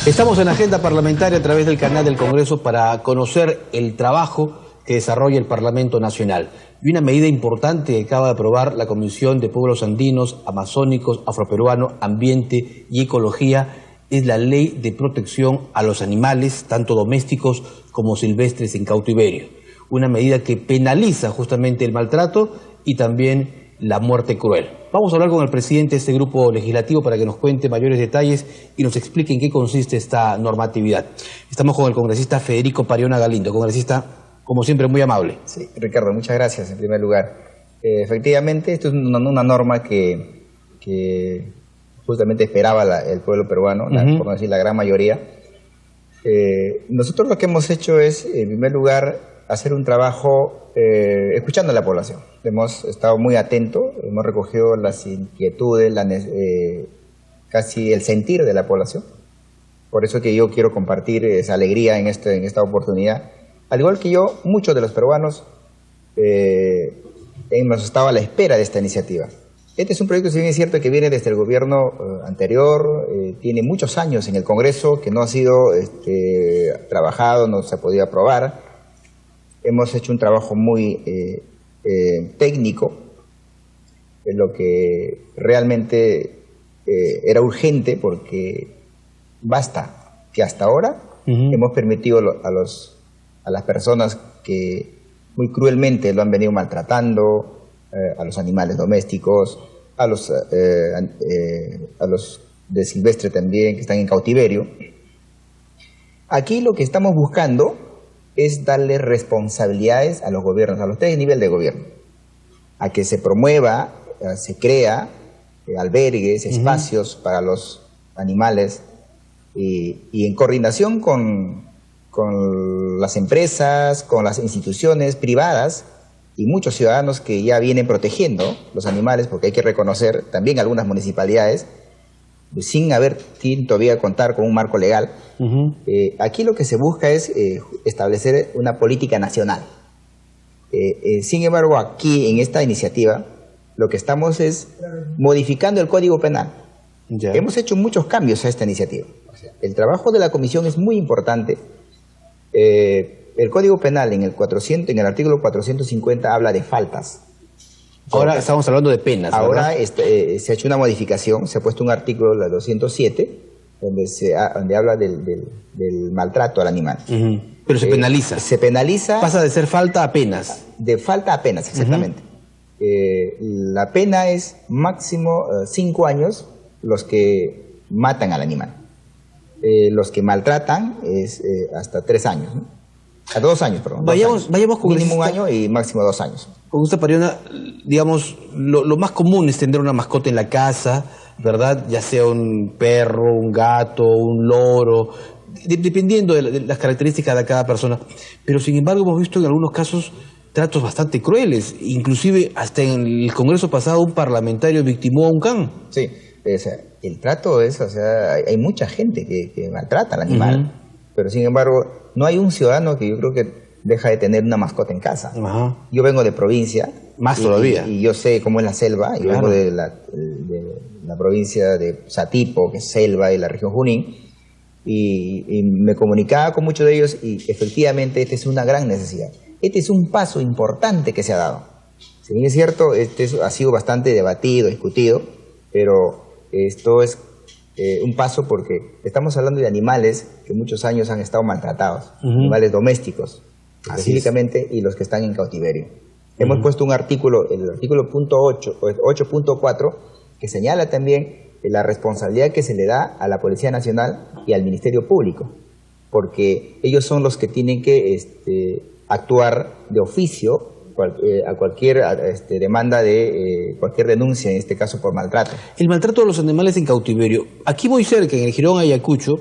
Estamos en Agenda Parlamentaria a través del canal del Congreso para conocer el trabajo que desarrolla el Parlamento Nacional. Y una medida importante que acaba de aprobar la Comisión de Pueblos Andinos, Amazónicos, Afroperuanos, Ambiente y Ecología es la Ley de Protección a los Animales, tanto domésticos como silvestres en cautiverio. Una medida que penaliza justamente el maltrato y también la muerte cruel. Vamos a hablar con el presidente de este grupo legislativo para que nos cuente mayores detalles y nos explique en qué consiste esta normatividad. Estamos con el congresista Federico Pariona Galindo. Congresista, como siempre, muy amable. Sí, Ricardo, muchas gracias en primer lugar. Efectivamente, esto es una norma que justamente esperaba el pueblo peruano, por no decir la gran mayoría. Nosotros lo que hemos hecho es, en primer lugar, hacer un trabajo escuchando a la población. Hemos estado muy atentos, hemos recogido las inquietudes, casi el sentir de la población. Por eso que yo quiero compartir esa alegría en esta oportunidad. Al igual que yo, muchos de los peruanos hemos estado a la espera de esta iniciativa. Este es un proyecto, si bien es cierto, que viene desde el gobierno anterior, tiene muchos años en el Congreso, que no ha sido trabajado, no se ha podido aprobar. Hemos hecho un trabajo muy técnico, en lo que realmente era urgente, porque basta que hasta ahora hemos permitido a las personas que muy cruelmente lo han venido maltratando, a los animales domésticos, a los de silvestre también, que están en cautiverio. Aquí lo que estamos buscando es darle responsabilidades a los gobiernos, a los tres niveles de gobierno, a que se promueva, se crea albergues, espacios para los animales y en coordinación con las empresas, con las instituciones privadas y muchos ciudadanos que ya vienen protegiendo los animales, porque hay que reconocer también algunas municipalidades, sin todavía contar con un marco legal. Aquí lo que se busca es establecer una política nacional. Sin embargo, aquí en esta iniciativa, lo que estamos es modificando el Código Penal. Ya. Hemos hecho muchos cambios a esta iniciativa. El trabajo de la Comisión es muy importante. El Código Penal en el artículo 450 habla de faltas. Ahora estamos hablando de penas, ¿verdad? Ahora se ha hecho una modificación, se ha puesto un artículo, la 207, donde habla del maltrato al animal. Pero se penaliza. Se penaliza. Pasa de ser falta a penas. De falta a penas, exactamente. La pena es máximo 5 años los que matan al animal. Los que maltratan es hasta 3 años, ¿no? A 2 años, perdón. Vayamos con mínimo 1 año y máximo 2 años. Con usted, Pariona, digamos, lo más común es tener una mascota en la casa, ¿verdad? Ya sea un perro, un gato, un loro, dependiendo de las características de cada persona. Pero sin embargo hemos visto en algunos casos tratos bastante crueles. Inclusive hasta en el Congreso pasado un parlamentario victimó a un can. Sí, el trato es, hay mucha gente que maltrata al animal. Pero sin embargo, no hay un ciudadano que yo creo que deja de tener una mascota en casa. Yo vengo de provincia. Más todavía. Y yo sé cómo es la selva. Yo vengo de la provincia de Satipo, que es selva, y la región Junín. Y me comunicaba con muchos de ellos y efectivamente esta es una gran necesidad. Este es un paso importante que se ha dado. Si bien es cierto, ha sido bastante debatido, discutido, pero esto es un paso porque estamos hablando de animales que muchos años han estado maltratados, animales domésticos, específicamente, y los que están en cautiverio. Hemos puesto un artículo, el artículo 8.4, que señala también la responsabilidad que se le da a la Policía Nacional y al Ministerio Público, porque ellos son los que tienen que actuar de oficio a cualquier demanda de cualquier denuncia, en este caso por maltrato. El maltrato de los animales en cautiverio. Aquí muy cerca, en el Jirón Ayacucho,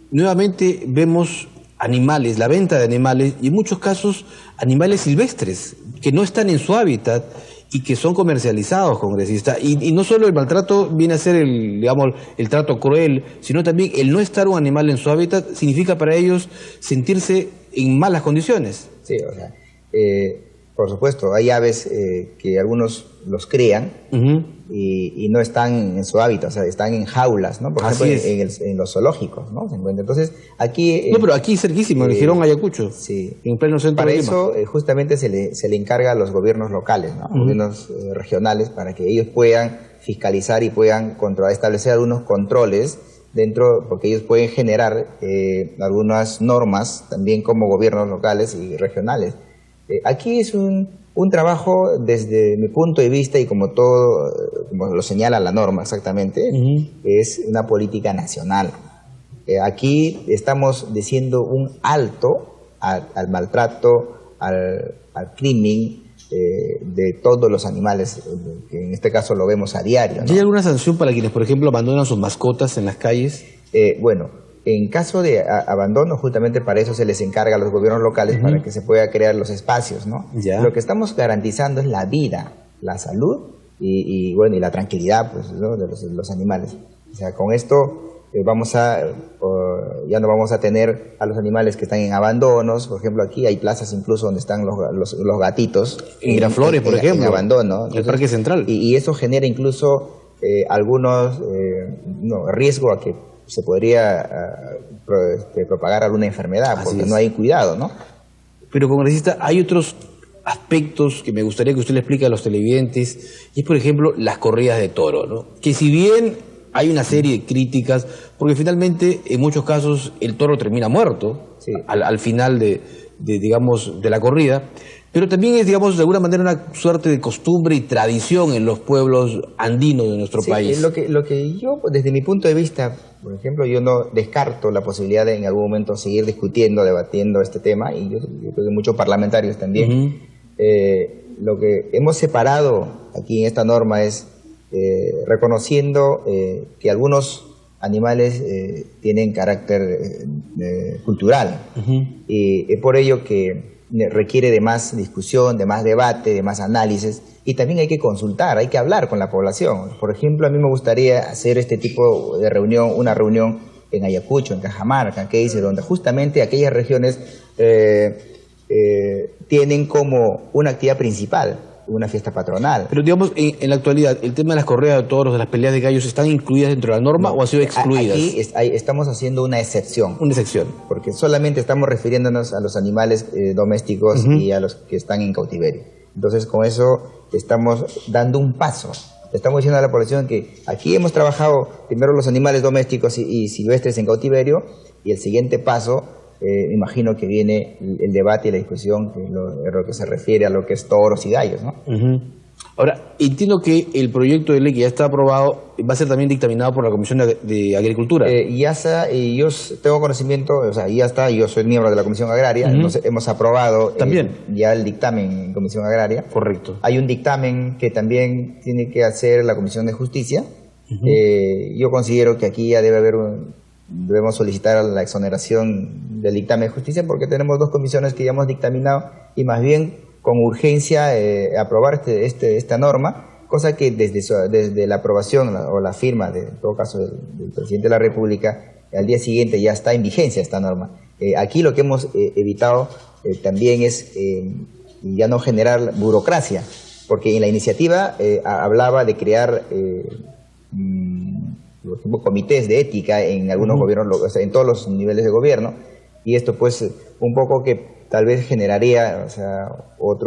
nuevamente vemos animales, la venta de animales, y en muchos casos animales silvestres, que no están en su hábitat y que son comercializados, congresista. Y no solo el maltrato viene a ser el trato cruel, sino también el no estar un animal en su hábitat significa para ellos sentirse en malas condiciones. Sí, Por supuesto, hay aves que algunos los crían y no están en su hábitat, o sea, están en jaulas, ¿no? Por ejemplo, en los zoológicos, ¿no? Se encuentra. Entonces, aquí... no, pero aquí cerquísimo, en el Jirón, Ayacucho, sí. en pleno centro para de Lima. eso, justamente se le encarga a los gobiernos locales, ¿no? Gobiernos regionales, para que ellos puedan fiscalizar y puedan establecer algunos controles dentro, porque ellos pueden generar algunas normas también como gobiernos locales y regionales. Aquí es un trabajo desde mi punto de vista y como todo, como lo señala la norma exactamente, es una política nacional. Aquí estamos diciendo un alto al maltrato, al crimen de todos los animales, que en este caso lo vemos a diario, ¿no? ¿Hay alguna sanción para quienes, por ejemplo, abandonan sus mascotas en las calles? Bueno, en caso de abandono, justamente para eso se les encarga a los gobiernos locales, para que se pueda crear los espacios, ¿no? Ya. Lo que estamos garantizando es la vida, la salud y la tranquilidad, pues, ¿no? de los animales. O sea, con esto ya no vamos a tener a los animales que están en abandonos. Por ejemplo, aquí hay plazas incluso donde están los gatitos. En Miraflores, por ejemplo. En abandono. Entonces, el Parque Central. Y eso genera incluso algunos riesgo a que se podría propagar alguna enfermedad, porque no hay cuidado, ¿no? Pero, congresista, hay otros aspectos que me gustaría que usted le explique a los televidentes, y es, por ejemplo, las corridas de toro, ¿no? Que si bien hay una serie de críticas, porque finalmente, en muchos casos, el toro termina muerto, sí, al final de la corrida, pero también es, digamos, de alguna manera una suerte de costumbre y tradición en los pueblos andinos de nuestro país. Lo que yo, desde mi punto de vista, por ejemplo, yo no descarto la posibilidad de en algún momento seguir discutiendo, debatiendo este tema, y yo creo que muchos parlamentarios también. Lo que hemos separado aquí en esta norma es reconociendo que algunos animales tienen carácter cultural, y es por ello que requiere de más discusión, de más debate, de más análisis, y también hay que consultar, hay que hablar con la población. Por ejemplo, a mí me gustaría hacer este tipo de reunión, una reunión en Ayacucho, en Cajamarca, que dice, donde justamente aquellas regiones tienen como una actividad principal una fiesta patronal. Pero digamos, en la actualidad, ¿el tema de las corridas de toros, de las peleas de gallos, están incluidas dentro de la norma o han sido excluidas? Aquí estamos haciendo una excepción. Una excepción. Porque solamente estamos refiriéndonos a los animales domésticos y a los que están en cautiverio. Entonces, con eso estamos dando un paso. Estamos diciendo a la población que aquí hemos trabajado primero los animales domésticos y silvestres en cautiverio, y el siguiente paso, me imagino que viene el debate y la discusión, que lo que se refiere a lo que es toros y gallos, ¿no? Ahora, entiendo que el proyecto de ley que ya está aprobado va a ser también dictaminado por la Comisión de Agricultura. Ya está, y yo tengo conocimiento, o sea, ya está, yo soy miembro de la Comisión Agraria, hemos aprobado también ya el dictamen en Comisión Agraria. Correcto. Hay un dictamen que también tiene que hacer la Comisión de Justicia. Yo considero que aquí ya debemos solicitar la exoneración del dictamen de justicia, porque tenemos dos comisiones que ya hemos dictaminado, y más bien con urgencia aprobar esta norma, cosa que desde la aprobación o la firma, en todo caso, del presidente de la República, al día siguiente ya está en vigencia esta norma. Aquí lo que hemos evitado también es ya no generar burocracia, porque en la iniciativa hablaba de crear por ejemplo, comités de ética en algunos gobiernos, o sea, en todos los niveles de gobierno, y esto pues un poco que tal vez generaría, o sea, o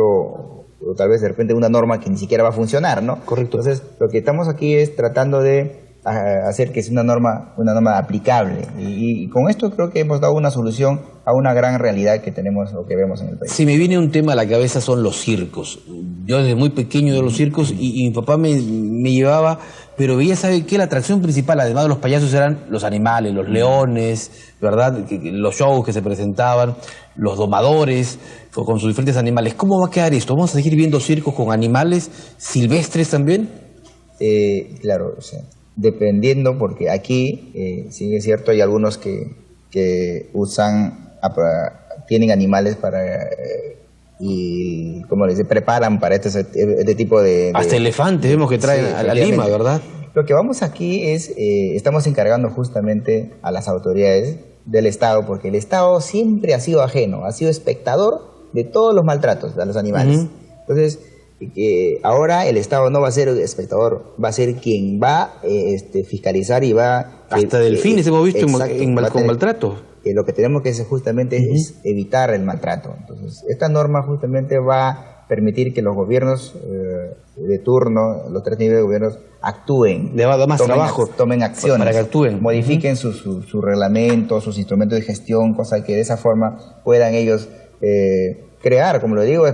tal vez de repente una norma que ni siquiera va a funcionar, ¿no? Correcto. Entonces, lo que estamos aquí es tratando de hacer que sea una norma aplicable, y con esto creo que hemos dado una solución a una gran realidad que tenemos o que vemos en el país. Si me viene un tema a la cabeza son los circos. Yo desde muy pequeño de los circos, y mi papá me llevaba, pero veía, ¿sabe qué? La atracción principal, además de los payasos, eran los animales, los leones, ¿verdad? Los shows que se presentaban, los domadores, con sus diferentes animales. ¿Cómo va a quedar esto? ¿Vamos a seguir viendo circos con animales silvestres también? Claro, o sea, dependiendo, porque aquí, sí es cierto, hay algunos que tienen animales para... y como les dice, preparan para este tipo de... Hasta elefantes vemos que traen a Lima, ¿verdad? Lo que vamos aquí es, estamos encargando justamente a las autoridades del Estado, porque el Estado siempre ha sido ajeno, ha sido espectador de todos los maltratos a los animales. Entonces, ahora el Estado no va a ser el espectador, va a ser quien va a fiscalizar y va... Hasta delfines hemos visto con maltrato. Lo que tenemos que hacer justamente es evitar el maltrato. Entonces, esta norma justamente va a permitir que los gobiernos de turno, los 3 niveles de gobiernos, actúen. Le va a dar más trabajo. Tomen acciones. Para que actúen. Modifiquen su reglamento, sus instrumentos de gestión, cosa que de esa forma puedan ellos crear, como lo digo,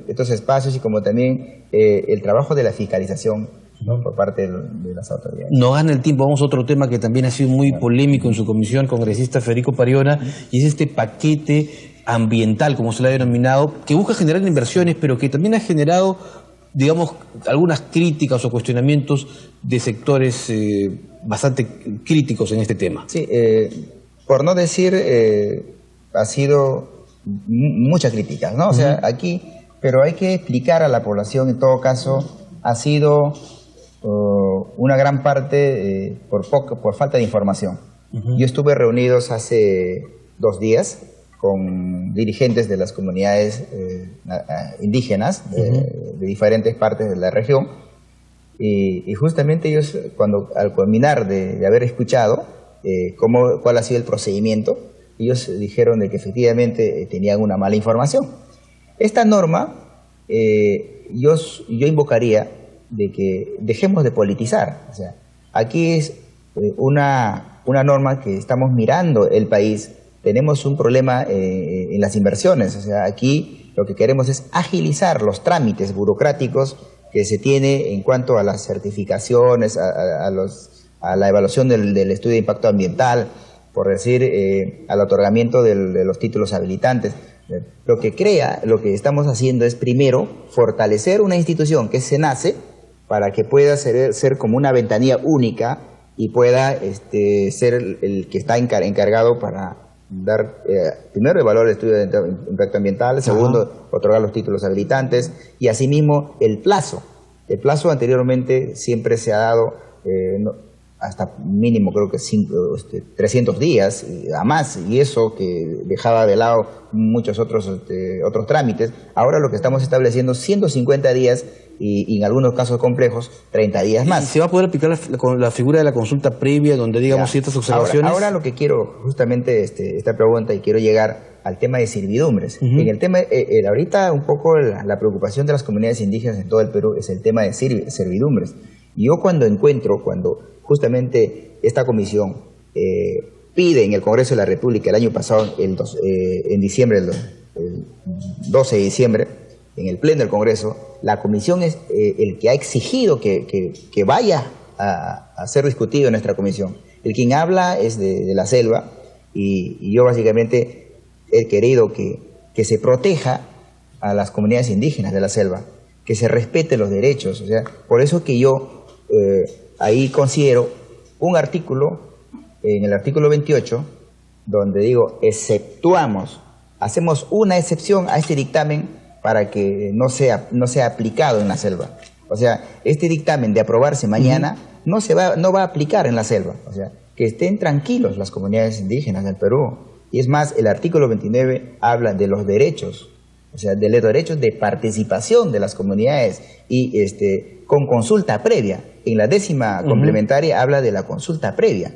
estos espacios y como también el trabajo de la fiscalización, ¿no?, por parte de las autoridades. No gana el tiempo. Vamos a otro tema que también ha sido muy polémico en su comisión, congresista Federico Pariona, y es este paquete ambiental, como se lo ha denominado, que busca generar inversiones, pero que también ha generado, digamos, algunas críticas o cuestionamientos de sectores bastante críticos en este tema. Sí, por no decir, ha sido muchas críticas, ¿no? O sea, aquí, pero hay que explicar a la población, en todo caso, ha sido una gran parte por falta de información. Yo estuve reunidos hace 2 días con dirigentes de las comunidades indígenas de diferentes partes de la región y justamente ellos, al culminar de haber escuchado cuál ha sido el procedimiento, ellos dijeron de que efectivamente tenían una mala información. Esta norma, yo invocaría de que dejemos de politizar. O sea, aquí es una norma que estamos mirando el país. Tenemos un problema en las inversiones. O sea, aquí lo que queremos es agilizar los trámites burocráticos que se tiene en cuanto a las certificaciones, a la evaluación del estudio de impacto ambiental, por decir, al otorgamiento de los títulos habilitantes. Lo que estamos haciendo es primero fortalecer una institución que es SENACE para que pueda ser como una ventanilla única y pueda ser el que está encargado para dar, primero evaluar el estudio de impacto ambiental, segundo otorgar los títulos habilitantes y asimismo el plazo. El plazo anteriormente siempre se ha dado hasta mínimo creo que 300 días, a más, y eso que dejaba de lado muchos otros trámites. Ahora lo que estamos estableciendo 150 días y en algunos casos complejos 30 días más. ¿Y se va a poder aplicar la figura de la consulta previa donde digamos ciertas observaciones? Ahora lo que quiero, justamente esta pregunta, y quiero llegar al tema de servidumbres. En el tema, ahorita un poco la preocupación de las comunidades indígenas en todo el Perú es el tema de servidumbres. Y yo cuando justamente esta comisión pide en el Congreso de la República el año pasado, en diciembre, el 12 de diciembre, en el Pleno del Congreso, la comisión es el que ha exigido que vaya a ser discutido en nuestra comisión. El quien habla es de la selva y yo básicamente he querido que se proteja a las comunidades indígenas de la selva, que se respeten los derechos. O sea, por eso que yo ahí considero un artículo, en el artículo 28, donde digo, hacemos una excepción a este dictamen para que no sea aplicado en la selva. O sea, este dictamen de aprobarse mañana no va a aplicar en la selva. O sea, que estén tranquilos las comunidades indígenas del Perú. Y es más, el artículo 29 habla de los derechos, o sea, de los derechos de participación de las comunidades y con consulta previa. En la 10ª complementaria habla de la consulta previa.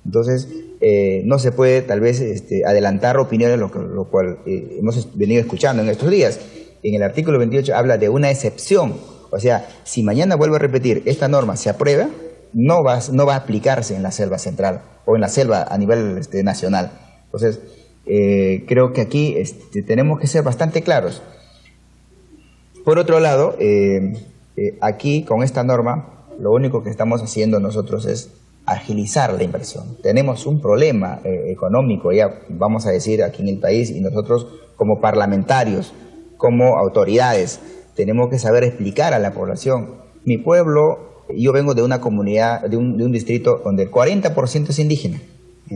Entonces, no se puede tal vez adelantar opiniones, lo cual hemos venido escuchando en estos días. En el artículo 28 habla de una excepción. O sea, si mañana, vuelvo a repetir, esta norma se aprueba, no va a aplicarse en la selva central o en la selva a nivel nacional. Entonces, creo que aquí tenemos que ser bastante claros. Por otro lado, aquí con esta norma, lo único que estamos haciendo nosotros es agilizar la inversión. Tenemos un problema económico, ya vamos a decir, aquí en el país, y nosotros como parlamentarios, como autoridades, tenemos que saber explicar a la población. Mi pueblo, yo vengo de una comunidad, de un distrito donde el 40% es indígena.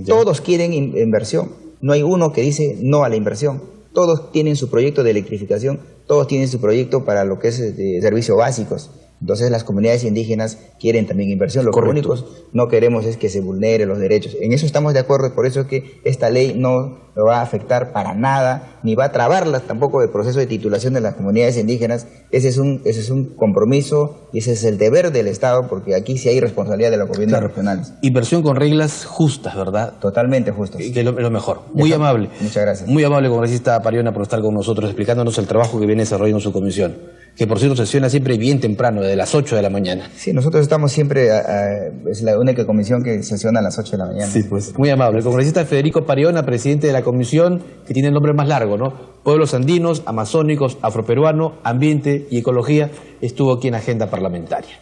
Todos quieren inversión. No hay uno que dice no a la inversión. Todos tienen su proyecto de electrificación, todos tienen su proyecto para lo que es servicios básicos. Entonces las comunidades indígenas quieren también inversión. Lo que únicos no queremos es que se vulneren los derechos. En eso estamos de acuerdo, por eso es que esta ley no lo va a afectar para nada, ni va a trabar tampoco el proceso de titulación de las comunidades indígenas. Ese es un compromiso y ese es el deber del Estado, porque aquí sí hay responsabilidad de los gobiernos regionales. Inversión con reglas justas, ¿verdad? Totalmente justas. Que es lo mejor. Muy amable. Muchas gracias. Muy amable, congresista Pariona, por estar con nosotros explicándonos el trabajo que viene desarrollando su comisión, que por cierto sesiona siempre bien temprano, desde las 8 de la mañana. Sí, nosotros estamos siempre, es la única comisión que sesiona a las 8 de la mañana. Sí, pues. Muy amable. El congresista Federico Pariona, presidente de la comisión, que tiene el nombre más largo, ¿no? Pueblos andinos, amazónicos, afroperuano, ambiente y ecología, estuvo aquí en Agenda Parlamentaria.